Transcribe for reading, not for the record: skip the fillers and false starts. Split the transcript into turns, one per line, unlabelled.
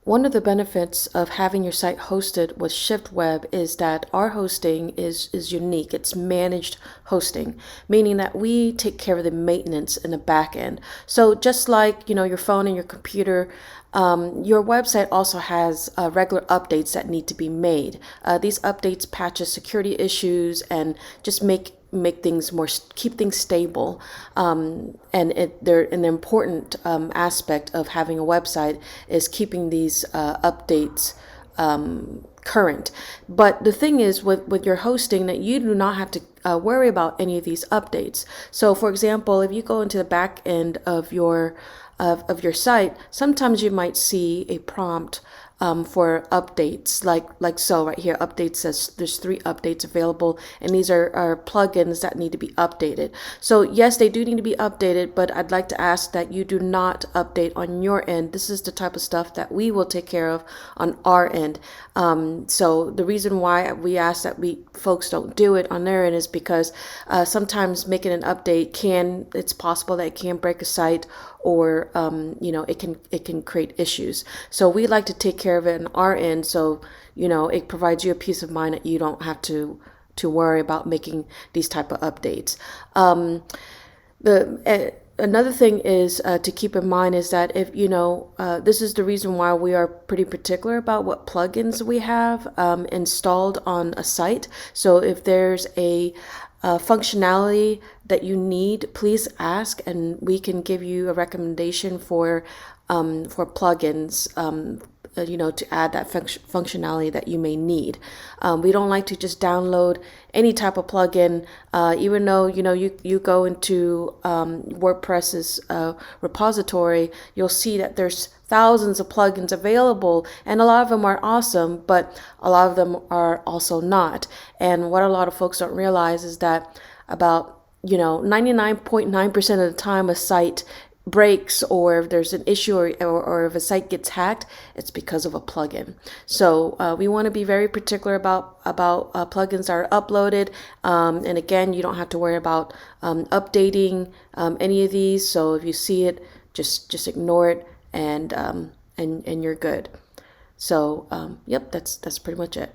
One of the benefits of having your site hosted with ShiftWeb is that our hosting is unique. It's managed hosting, meaning that we take care of the maintenance in the back end. So just like your phone and your computer, your website also has regular updates that need to be made. These updates patches security issues and just make things more, keep things stable. They're an important aspect of having a website is keeping these updates current. But the thing is with your hosting that you do not have to worry about any of these updates. So for example, if you go into the back end of your site, sometimes you might see a prompt for updates, like so right here. Updates says there's 3 updates available, and these are plugins that need to be updated. So yes, they do need to be updated, but I'd like to ask that you do not update on your end. This is the type of stuff that we will take care of on our end. So the reason why we ask that folks don't do it on their end is because sometimes making an update it's possible that it can break a site, or it can create issues. So we like to take care of it on our end, so it provides you a peace of mind that you don't have to worry about making these type of updates. Another thing is to keep in mind is that if this is the reason why we are pretty particular about what plugins we have installed on a site. So if there's a functionality that you need, please ask, and we can give you a recommendation for plugins, to add that functionality that you may need. We don't like to just download any type of plugin, even though you go into WordPress's repository, you'll see that there's thousands of plugins available, and a lot of them are awesome, but a lot of them are also not. And what a lot of folks don't realize is that about 99.9% of the time a site breaks, or if there's an issue, or if a site gets hacked, it's because of a plugin. So we want to be very particular about plugins that are uploaded, and again, you don't have to worry about updating any of these. So if you see it, just ignore it, and you're good. So yep, that's pretty much it.